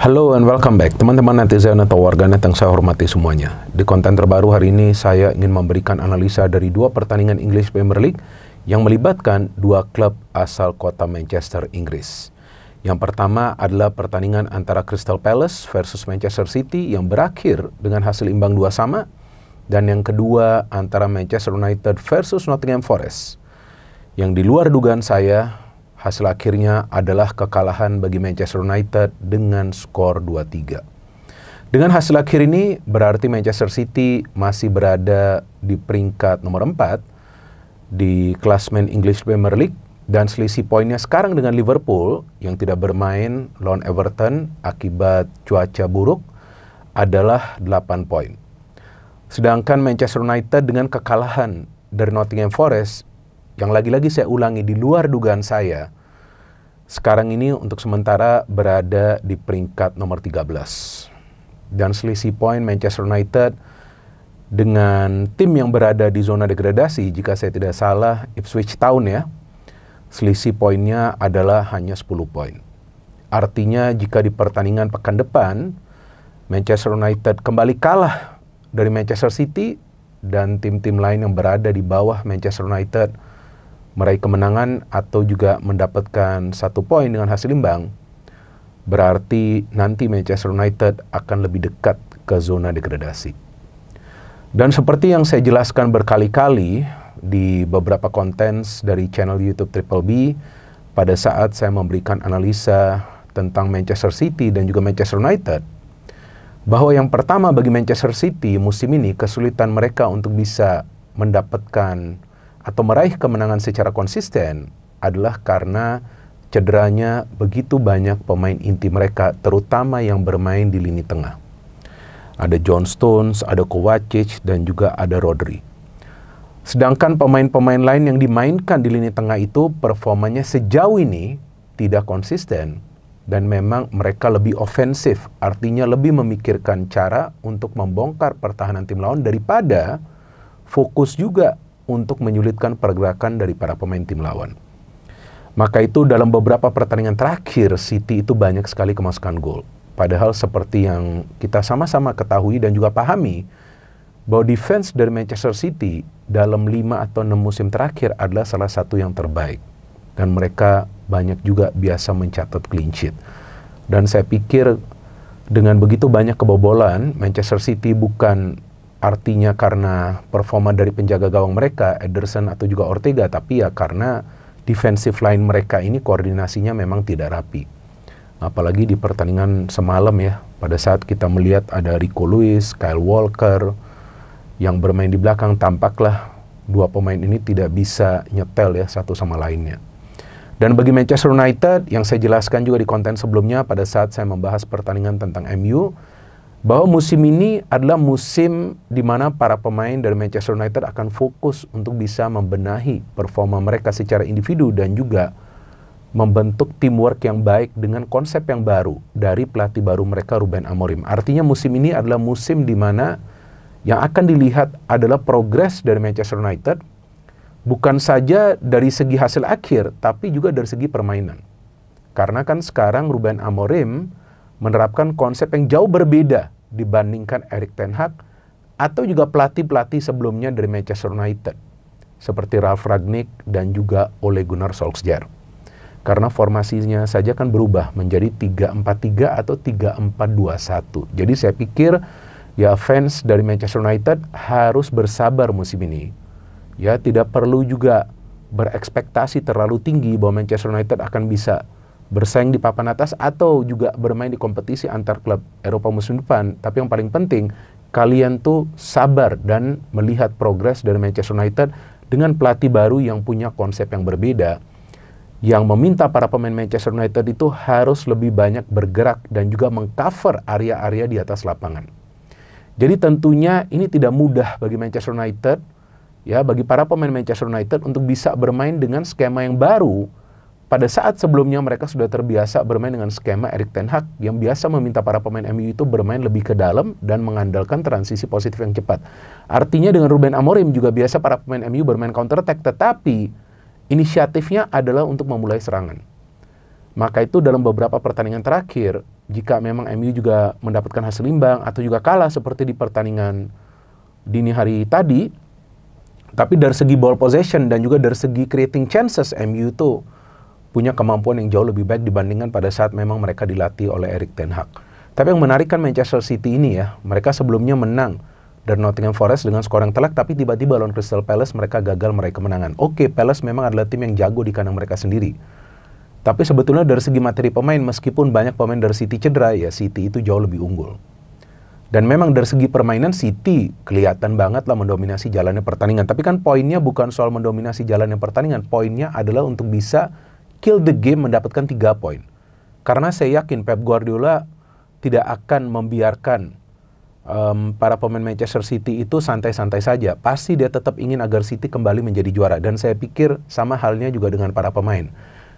Halo and welcome back teman-teman netizen atau warganet yang saya hormati semuanya. Di konten terbaru hari ini saya ingin memberikan analisa dari dua pertandingan English Premier League yang melibatkan dua klub asal kota Manchester, Inggris. Yang pertama adalah pertandingan antara Crystal Palace versus Manchester City yang berakhir dengan hasil imbang 2-2, dan yang kedua antara Manchester United versus Nottingham Forest yang di luar dugaan saya, hasil akhirnya adalah kekalahan bagi Manchester United dengan skor 2-3. Dengan hasil akhir ini berarti Manchester City masih berada di peringkat nomor 4 di klasmen English Premier League, dan selisih poinnya sekarang dengan Liverpool yang tidak bermain lawan Everton akibat cuaca buruk adalah 8 poin. Sedangkan Manchester United dengan kekalahan dari Nottingham Forest yang lagi-lagi saya ulangi di luar dugaan saya, sekarang ini untuk sementara berada di peringkat nomor 13. Dan selisih poin Manchester United dengan tim yang berada di zona degradasi, jika saya tidak salah Ipswich Town ya, selisih poinnya adalah hanya 10 poin. Artinya jika di pertandingan pekan depan Manchester United kembali kalah dari Manchester City dan tim-tim lain yang berada di bawah Manchester United meraih kemenangan atau juga mendapatkan 1 poin dengan hasil imbang, berarti nanti Manchester United akan lebih dekat ke zona degradasi. Dan seperti yang saya jelaskan berkali-kali di beberapa konten dari channel YouTube Triple B pada saat saya memberikan analisa tentang Manchester City dan juga Manchester United, bahwa yang pertama bagi Manchester City musim ini kesulitan mereka untuk bisa mendapatkan atau meraih kemenangan secara konsisten adalah karena cederanya begitu banyak pemain inti mereka, terutama yang bermain di lini tengah. Ada John Stones, ada Kovacic, dan juga ada Rodri. Sedangkan pemain-pemain lain yang dimainkan di lini tengah itu performanya sejauh ini tidak konsisten, dan memang mereka lebih ofensif, artinya lebih memikirkan cara untuk membongkar pertahanan tim lawan daripada fokus juga untuk menyulitkan pergerakan dari para pemain tim lawan. Maka itu dalam beberapa pertandingan terakhir City itu banyak sekali kemasukan gol. Padahal seperti yang kita sama-sama ketahui dan juga pahami, bahwa defense dari Manchester City dalam 5 atau 6 musim terakhir adalah salah satu yang terbaik. Dan mereka banyak juga biasa mencatat clean sheet. Dan saya pikir dengan begitu banyak kebobolan, Manchester City bukan artinya karena performa dari penjaga gawang mereka, Ederson atau juga Ortega, tapi ya karena defensive line mereka ini koordinasinya memang tidak rapi. Apalagi di pertandingan semalam ya, pada saat kita melihat ada Rico Lewis, Kyle Walker yang bermain di belakang, tampaklah dua pemain ini tidak bisa nyetel ya satu sama lainnya. Dan bagi Manchester United, yang saya jelaskan juga di konten sebelumnya pada saat saya membahas pertandingan tentang MU, bahwa musim ini adalah musim di mana para pemain dari Manchester United akan fokus untuk bisa membenahi performa mereka secara individu dan juga membentuk teamwork yang baik dengan konsep yang baru dari pelatih baru mereka, Ruben Amorim. Artinya musim ini adalah musim di mana yang akan dilihat adalah progres dari Manchester United, bukan saja dari segi hasil akhir, tapi juga dari segi permainan. Karena kan sekarang Ruben Amorim menerapkan konsep yang jauh berbeda dibandingkan Erik ten Hag atau juga pelatih-pelatih sebelumnya dari Manchester United seperti Ralf Rangnick dan juga Ole Gunnar Solskjaer. Karena formasinya saja kan berubah menjadi 3-4-3 atau 3-4-2-1. Jadi saya pikir ya fans dari Manchester United harus bersabar musim ini. Ya tidak perlu juga berekspektasi terlalu tinggi bahwa Manchester United akan bisa bersaing di papan atas atau juga bermain di kompetisi antar klub Eropa musim depan. Tapi yang paling penting, kalian tuh sabar dan melihat progres dari Manchester United dengan pelatih baru yang punya konsep yang berbeda, yang meminta para pemain Manchester United itu harus lebih banyak bergerak dan juga mengcover area-area di atas lapangan. Jadi tentunya ini tidak mudah bagi Manchester United, ya bagi para pemain Manchester United untuk bisa bermain dengan skema yang baru. Pada saat sebelumnya mereka sudah terbiasa bermain dengan skema Erik ten Hag yang biasa meminta para pemain MU itu bermain lebih ke dalam dan mengandalkan transisi positif yang cepat. Artinya dengan Ruben Amorim juga biasa para pemain MU bermain counter attack, tetapi inisiatifnya adalah untuk memulai serangan. Maka itu dalam beberapa pertandingan terakhir, jika memang MU juga mendapatkan hasil imbang atau juga kalah seperti di pertandingan dini hari tadi, tapi dari segi ball possession dan juga dari segi creating chances, MU itu punya kemampuan yang jauh lebih baik dibandingkan pada saat memang mereka dilatih oleh Erik ten Hag. Tapi yang menarik kan Manchester City ini ya, mereka sebelumnya menang dari Nottingham Forest dengan skor yang telak, tapi tiba-tiba lawan Crystal Palace mereka gagal meraih kemenangan. Oke, Palace memang adalah tim yang jago di kandang mereka sendiri. Tapi sebetulnya dari segi materi pemain, meskipun banyak pemain dari City cedera, ya City itu jauh lebih unggul. Dan memang dari segi permainan City kelihatan banget lah mendominasi jalannya pertandingan. Tapi kan poinnya bukan soal mendominasi jalannya pertandingan, poinnya adalah untuk bisa kill the game, mendapatkan 3 poin. Karena saya yakin Pep Guardiola tidak akan membiarkan para pemain Manchester City itu santai-santai saja. Pasti dia tetap ingin agar City kembali menjadi juara. Dan saya pikir sama halnya juga dengan para pemain.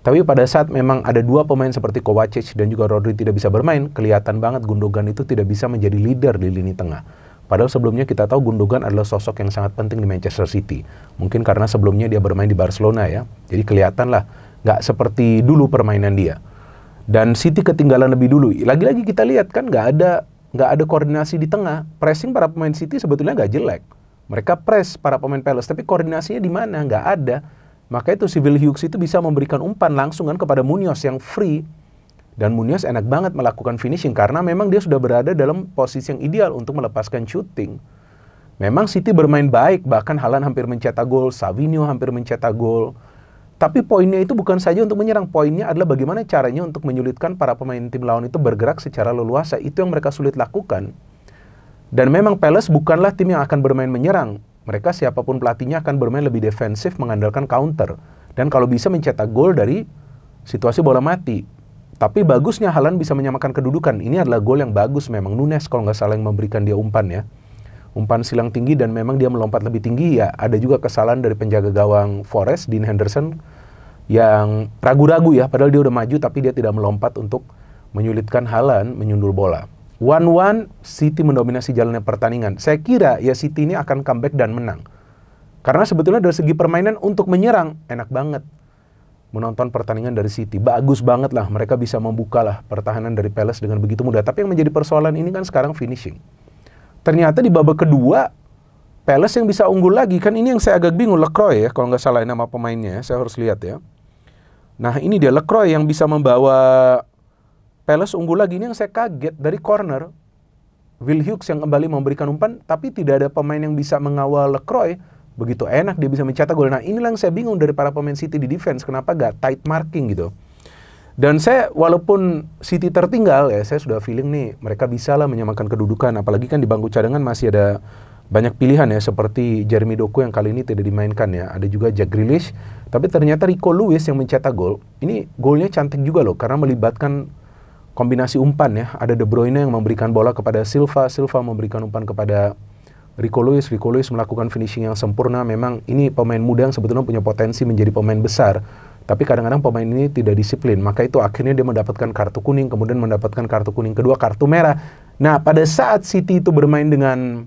Tapi pada saat memang ada 2 pemain seperti Kovacic dan juga Rodri tidak bisa bermain, kelihatan banget Gundogan itu tidak bisa menjadi leader di lini tengah. Padahal sebelumnya kita tahu Gundogan adalah sosok yang sangat penting di Manchester City. Mungkin karena sebelumnya dia bermain di Barcelona ya. Jadi kelihatan lah nggak seperti dulu permainan dia. Dan City ketinggalan lebih dulu. Lagi-lagi kita lihat kan nggak ada koordinasi di tengah. Pressing para pemain City sebetulnya nggak jelek. Mereka press para pemain Palace, tapi koordinasinya di mana? Nggak ada. Maka itu si Will Hughes itu bisa memberikan umpan langsung kan kepada Munoz yang free. Dan Munoz enak banget melakukan finishing karena memang dia sudah berada dalam posisi yang ideal untuk melepaskan shooting. Memang City bermain baik, bahkan Haaland hampir mencetak gol, Savinho hampir mencetak gol. Tapi poinnya itu bukan saja untuk menyerang, poinnya adalah bagaimana caranya untuk menyulitkan para pemain tim lawan itu bergerak secara leluasa. Itu yang mereka sulit lakukan. Dan memang Palace bukanlah tim yang akan bermain menyerang. Mereka siapapun pelatihnya akan bermain lebih defensif, mengandalkan counter. Dan kalau bisa mencetak gol dari situasi bola mati. Tapi bagusnya Haaland bisa menyamakan kedudukan. Ini adalah gol yang bagus memang. Nunes kalau nggak salah yang memberikan dia umpan ya. Umpan silang tinggi dan memang dia melompat lebih tinggi ya. Ada juga kesalahan dari penjaga gawang Forest, Dean Henderson, yang ragu-ragu ya. Padahal dia udah maju tapi dia tidak melompat untuk menyulitkan Haaland menyundul bola. 1-1, City mendominasi jalannya pertandingan. Saya kira ya City ini akan comeback dan menang. Karena sebetulnya dari segi permainan untuk menyerang, enak banget menonton pertandingan dari City. Bagus banget lah, mereka bisa membuka lah pertahanan dari Palace dengan begitu mudah. Tapi yang menjadi persoalan ini kan sekarang finishing. Ternyata di babak kedua, Palace yang bisa unggul lagi. Kan ini yang saya agak bingung, Lacroix ya, kalau nggak salah nama pemainnya, saya harus lihat ya. Nah ini dia Lacroix yang bisa membawa Palace unggul lagi. Ini yang saya kaget, dari corner, Will Hughes yang kembali memberikan umpan, tapi tidak ada pemain yang bisa mengawal Lacroix. Begitu enak dia bisa mencetak gol. Nah inilah yang saya bingung dari para pemain City di defense, kenapa nggak tight marking gitu. Dan saya, walaupun City tertinggal, ya saya sudah feeling nih, mereka bisa lah menyamakan kedudukan. Apalagi kan di bangku cadangan masih ada banyak pilihan ya, seperti Jeremy Doku yang kali ini tidak dimainkan ya. Ada juga Jack Grealish, tapi ternyata Rico Lewis yang mencetak gol. Ini golnya cantik juga loh, karena melibatkan kombinasi umpan ya. Ada De Bruyne yang memberikan bola kepada Silva, Silva memberikan umpan kepada Rico Lewis melakukan finishing yang sempurna. Memang ini pemain muda yang sebetulnya punya potensi menjadi pemain besar. Tapi kadang-kadang pemain ini tidak disiplin. Maka itu akhirnya dia mendapatkan kartu kuning, kemudian mendapatkan kartu kuning kedua, kartu merah. Nah, pada saat City itu bermain dengan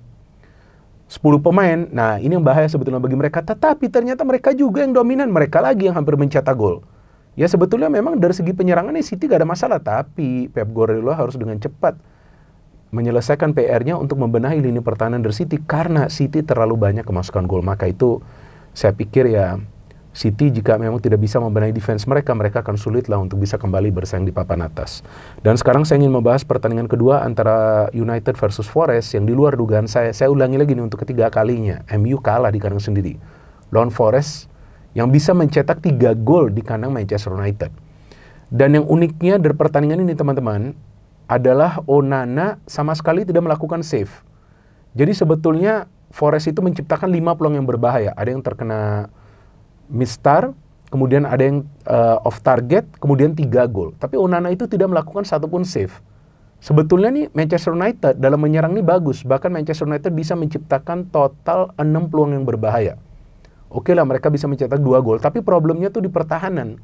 10 pemain, nah ini yang bahaya sebetulnya bagi mereka. Tetapi ternyata mereka juga yang dominan. Mereka lagi yang hampir mencetak gol. Ya sebetulnya memang dari segi penyerangan nih City gak ada masalah. Tapi Pep Guardiola harus dengan cepat menyelesaikan PR-nya untuk membenahi lini pertahanan dari City. Karena City terlalu banyak kemasukan gol. Maka itu saya pikir ya, City jika memang tidak bisa membenahi defense mereka, mereka akan sulit lah untuk bisa kembali bersaing di papan atas. Dan sekarang saya ingin membahas pertandingan kedua antara United versus Forest yang di luar dugaan saya. Saya ulangi lagi nih untuk ketiga kalinya. MU kalah di kandang sendiri lawan Forest yang bisa mencetak 3 gol di kandang Manchester United. Dan yang uniknya dari pertandingan ini teman-teman adalah Onana sama sekali tidak melakukan save. Jadi sebetulnya Forest itu menciptakan 5 peluang yang berbahaya. Ada yang terkena mistar, kemudian ada yang off target, kemudian 3 gol. Tapi Onana itu tidak melakukan satupun save. Sebetulnya nih Manchester United dalam menyerang ini bagus. Bahkan Manchester United bisa menciptakan total 6 peluang yang berbahaya. Oke lah mereka bisa mencetak 2 gol, tapi problemnya tuh di pertahanan.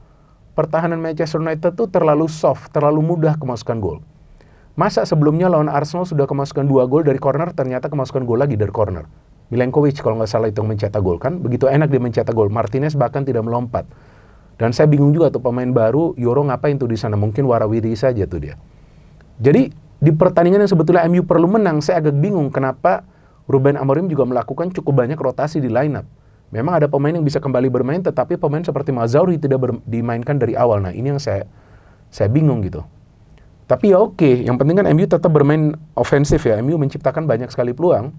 Pertahanan Manchester United tuh terlalu soft, terlalu mudah kemasukan gol. Masa sebelumnya lawan Arsenal sudah kemasukan 2 gol dari corner, ternyata kemasukan gol lagi dari corner. Milenkovic kalau nggak salah itu yang mencetak gol kan, begitu enak dia mencetak gol. Martinez bahkan tidak melompat. Dan saya bingung juga tuh pemain baru, Yoro ngapain tuh di sana? Mungkin warawiri saja tuh dia. Jadi di pertandingan yang sebetulnya MU perlu menang, saya agak bingung kenapa Ruben Amorim juga melakukan cukup banyak rotasi di lineup. Memang ada pemain yang bisa kembali bermain, tetapi pemain seperti Mazraoui tidak dimainkan dari awal. Nah ini yang saya bingung gitu. Tapi ya oke, yang penting kan MU tetap bermain ofensif ya. MU menciptakan banyak sekali peluang.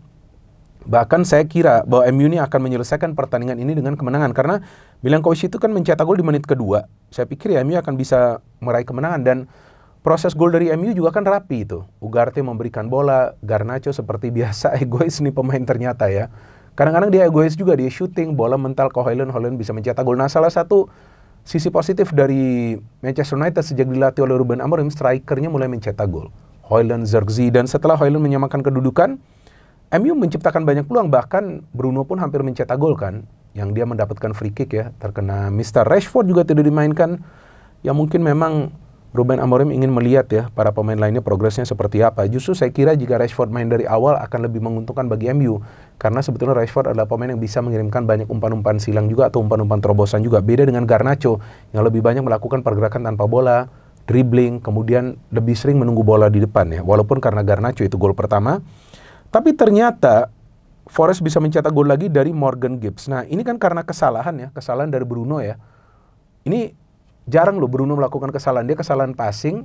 Bahkan saya kira bahwa MU ini akan menyelesaikan pertandingan ini dengan kemenangan. Karena Milankovic itu kan mencetak gol di menit kedua. Saya pikir ya MU akan bisa meraih kemenangan. Dan proses gol dari MU juga kan rapi itu. Ugarte memberikan bola, Garnacho seperti biasa egois nih pemain ternyata ya. Kadang-kadang dia egois juga, dia shooting, bola mental ke Højlund bisa mencetak gol. Nah salah satu sisi positif dari Manchester United sejak dilatih oleh Ruben Amorim, strikernya mulai mencetak gol. Højlund, Zirkzee, dan setelah Højlund menyamakan kedudukan, MU menciptakan banyak peluang, bahkan Bruno pun hampir mencetak gol kan, yang dia mendapatkan free kick ya, terkena Mr. Rashford juga tidak dimainkan. Ya mungkin memang Ruben Amorim ingin melihat ya para pemain lainnya progresnya seperti apa. Justru saya kira jika Rashford main dari awal akan lebih menguntungkan bagi MU, karena sebetulnya Rashford adalah pemain yang bisa mengirimkan banyak umpan-umpan silang juga atau umpan-umpan terobosan juga. Beda dengan Garnacho yang lebih banyak melakukan pergerakan tanpa bola, dribbling, kemudian lebih sering menunggu bola di depan ya. Walaupun karena Garnacho itu gol pertama, tapi ternyata Forest bisa mencetak gol lagi dari Morgan Gibbs. Nah ini kan karena kesalahan dari Bruno ya. Ini jarang loh Bruno melakukan kesalahan. Dia kesalahan passing,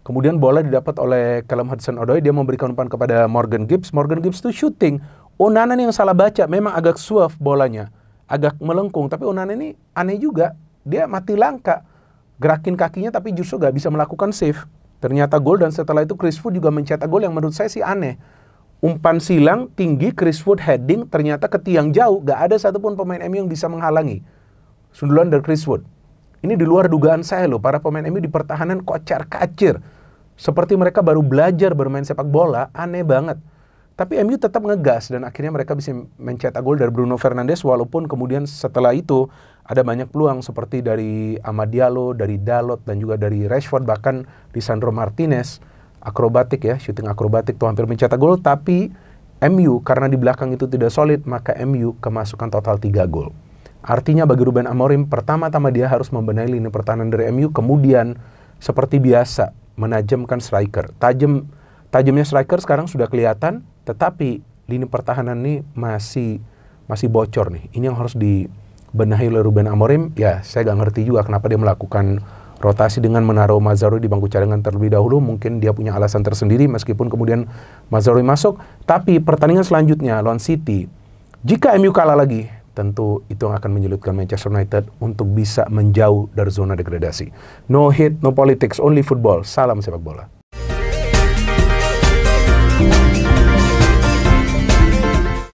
kemudian bola didapat oleh Callum Hudson-Odoi, dia memberikan umpan kepada Morgan Gibbs. Morgan Gibbs itu shooting. Onana yang salah baca, memang agak swerve bolanya, agak melengkung. Tapi Onana ini aneh juga, dia mati langka, gerakin kakinya tapi justru gak bisa melakukan save. Ternyata gol, dan setelah itu Chris Wood juga mencetak gol yang menurut saya sih aneh. Umpan silang tinggi, Chris Wood heading, ternyata ke tiang jauh, gak ada satupun pemain MU yang bisa menghalangi sundulan dari Chris Wood. Ini di luar dugaan saya loh, para pemain MU di pertahanan kocar-kacir. Seperti mereka baru belajar bermain sepak bola, aneh banget. Tapi MU tetap ngegas dan akhirnya mereka bisa mencetak gol dari Bruno Fernandes, walaupun kemudian setelah itu ada banyak peluang seperti dari Amad Diallo, dari Dalot, dan juga dari Rashford, bahkan Lisandro Martinez. Akrobatik ya, shooting akrobatik tuh hampir mencetak gol, tapi MU karena di belakang itu tidak solid, maka MU kemasukan total 3 gol. Artinya bagi Ruben Amorim, pertama-tama dia harus membenahi lini pertahanan dari MU, kemudian seperti biasa menajamkan striker. Tajamnya striker sekarang sudah kelihatan, tetapi lini pertahanan ini masih bocor nih. Ini yang harus dibenahi oleh Ruben Amorim. Ya, saya nggak ngerti juga kenapa dia melakukan rotasi dengan menaruh Mazraoui di bangku cadangan terlebih dahulu. Mungkin dia punya alasan tersendiri meskipun kemudian Mazraoui masuk. Tapi pertandingan selanjutnya lawan City, jika MU kalah lagi, tentu itu yang akan menyulitkan Manchester United untuk bisa menjauh dari zona degradasi. No hate, no politics, only football. Salam sepak bola.